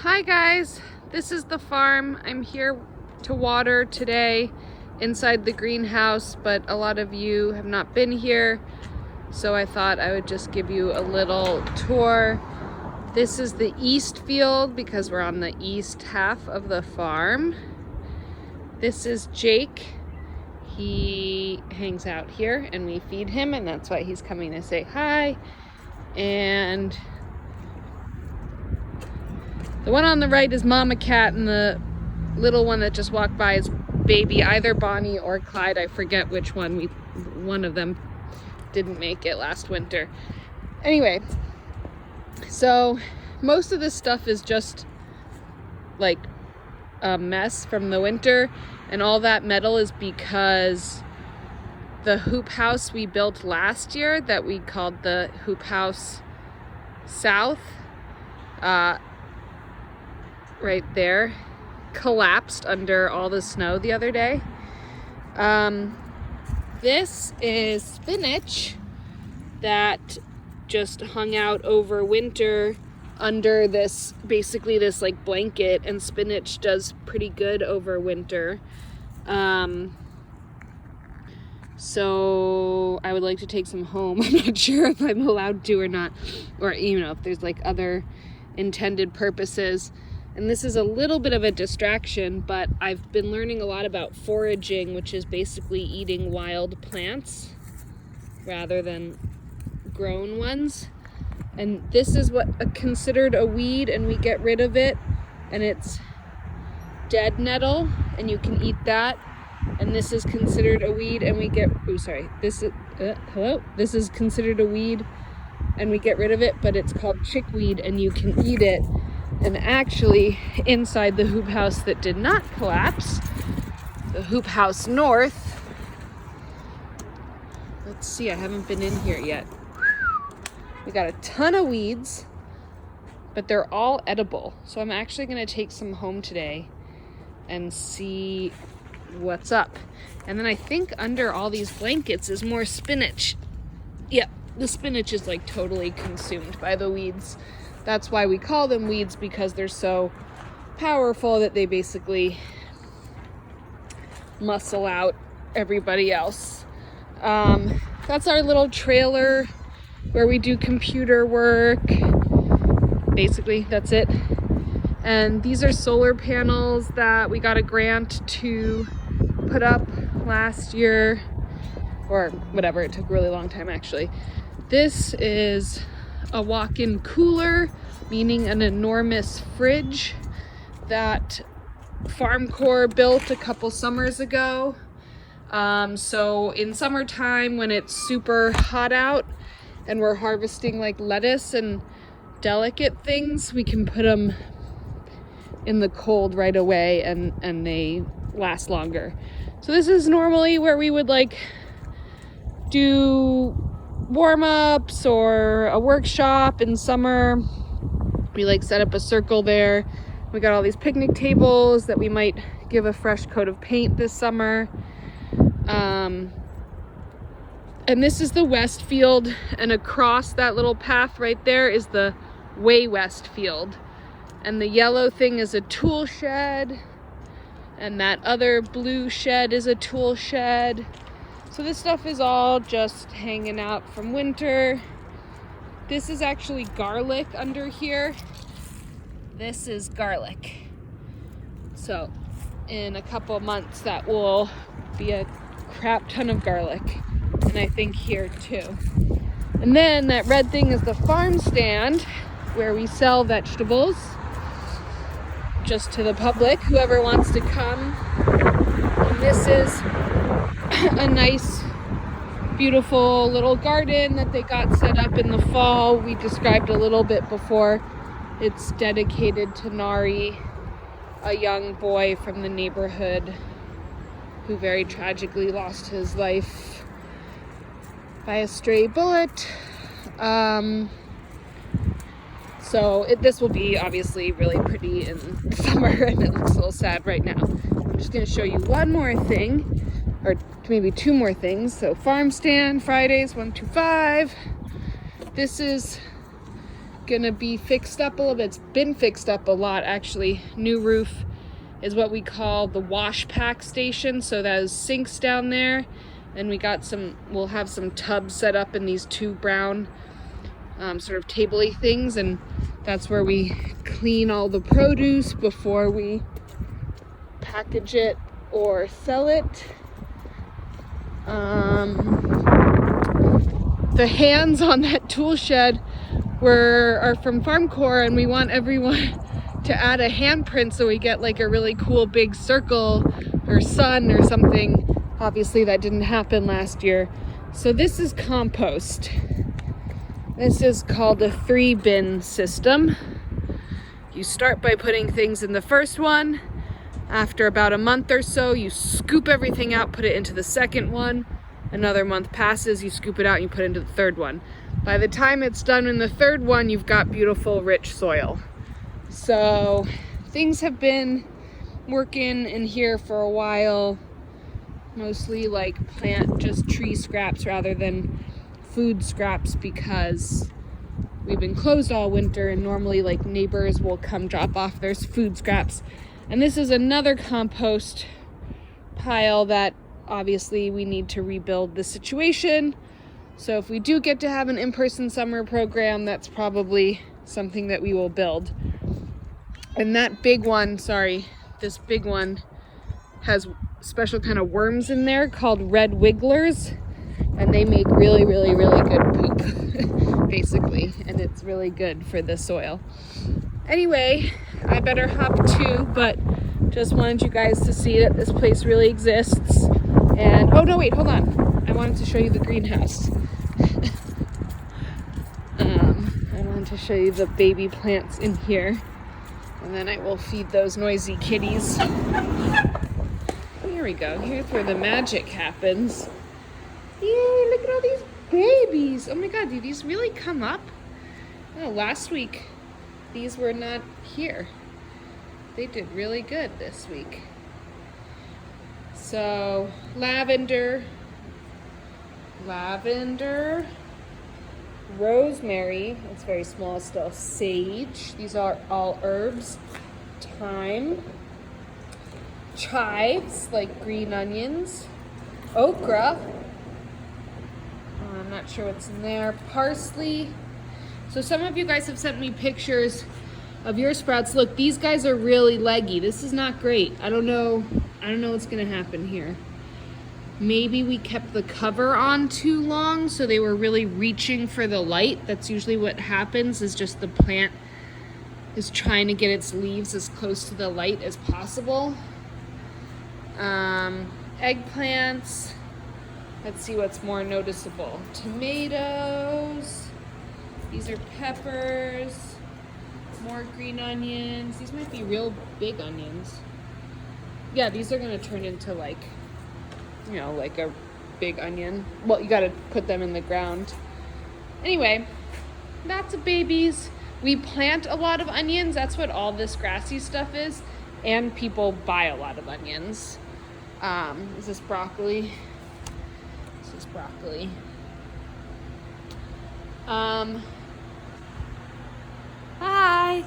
Hi guys, this is the farm. I'm here to water today inside the greenhouse, but a lot of you have not been here, so I thought I would just give you a little tour. This is the east field because we're on the east half of the farm. This is Jake. He hangs out here and we feed him, and that's why he's coming to say hi. And the one on the right is Mama Cat, and the little one that just walked by is baby, either Bonnie or Clyde. I forget which one. One of them didn't make it last winter. Anyway, so most of this stuff is just like a mess from the winter, and all that metal is because the hoop house we built last year that we called the Hoop House South, right there, collapsed under all the snow the other day. This is spinach that just hung out over winter under this, basically this like blanket, and spinach does pretty good over winter. So I would like to take some home. I'm not sure if I'm allowed to or not, or if there's like other intended purposes. And this is a little bit of a distraction, but I've been learning a lot about foraging, which is basically eating wild plants rather than grown ones. And this is what considered a weed, and we get rid of it, and it's dead nettle, and you can eat that. And this is considered a weed, and we get, this is considered a weed, and we get rid of it, but it's called chickweed, and you can eat it. And actually, inside the hoop house that did not collapse, the Hoop House North, let's see, I haven't been in here yet. We got a ton of weeds, but they're all edible. So I'm actually gonna take some home today and see what's up. And then I think under all these blankets is more spinach. Yep, the spinach is like totally consumed by the weeds. That's why we call them weeds, because they're so powerful that they basically muscle out everybody else. That's our little trailer where we do computer work. Basically, that's it. And these are solar panels that we got a grant to put up last year, or whatever. It took a really long time, actually. This is a walk-in cooler, meaning an enormous fridge that FarmCorps built a couple summers ago. So in summertime, when it's super hot out and we're harvesting like lettuce and delicate things, we can put them in the cold right away, and they last longer. So this is normally where we would like do warm-ups or a workshop in summer. We like set up a circle there. We got all these picnic tables that we might give a fresh coat of paint this summer. And this is the west field, and across that little path right there is the way west field. And the yellow thing is a tool shed, and that other blue shed is a tool shed. So this stuff is all just hanging out from winter. This is actually garlic under here. This is garlic. So in a couple months that will be a crap ton of garlic. And I think here too. And then that red thing is the farm stand where we sell vegetables just to the public, whoever wants to come. And this is a nice, beautiful little garden that they got set up in the fall. We described a little bit before. It's dedicated to Nari, a young boy from the neighborhood who very tragically lost his life by a stray bullet. This will be obviously really pretty in summer, and it looks a little sad right now. I'm just going to show you one more thing, or maybe two more things. So farm stand, Fridays 1 to 5. This is gonna be fixed up a little bit. It's been fixed up a lot, actually. New roof is what we call the wash pack station. So those sinks down there, and we'll have some tubs set up in these two brown sort of table-y things, and that's where we clean all the produce before we package it or sell it. The hands on that tool shed are from FarmCore, and we want everyone to add a handprint so we get like a really cool big circle or sun or something. Obviously that didn't happen last year. So this is compost. This is called a 3-bin system. You start by putting things in the first one. After about a month or so, you scoop everything out, put it into the second one. Another month passes, you scoop it out, and you put it into the third one. By the time it's done in the third one, you've got beautiful, rich soil. So things have been working in here for a while, mostly like just tree scraps rather than food scraps, because we've been closed all winter, and normally like neighbors will come drop off their food scraps. And this is another compost pile that obviously we need to rebuild the situation. So if we do get to have an in-person summer program, that's probably something that we will build. And that big one, this big one has special kind of worms in there called red wigglers, and they make really, really, really good poop, basically, and it's really good for the soil. Anyway, I better hop too, but just wanted you guys to see that this place really exists. And, oh no, wait, hold on. I wanted to show you the greenhouse. I wanted to show you the baby plants in here. And then I will feed those noisy kitties. Here we go. Here's where the magic happens. Yay, look at all these babies. Oh my God, do these really come up? Oh, last week, these were not here. They did really good this week. So, lavender, rosemary, it's very small still, sage, these are all herbs, thyme, chives, like green onions, okra, I'm not sure what's in there, parsley. So some of you guys have sent me pictures of your sprouts. Look, these guys are really leggy. This is not great. I don't know what's gonna happen here. Maybe we kept the cover on too long, so they were really reaching for the light. That's usually what happens, is just the plant is trying to get its leaves as close to the light as possible. Eggplants. Let's see what's more noticeable. Tomatoes. These are peppers. More green onions. These might be real big onions. Yeah, these are gonna turn into like a big onion. Well, you gotta put them in the ground. Anyway, lots of babies. We plant a lot of onions. That's what all this grassy stuff is. And people buy a lot of onions. Is this broccoli? This is broccoli. Hi.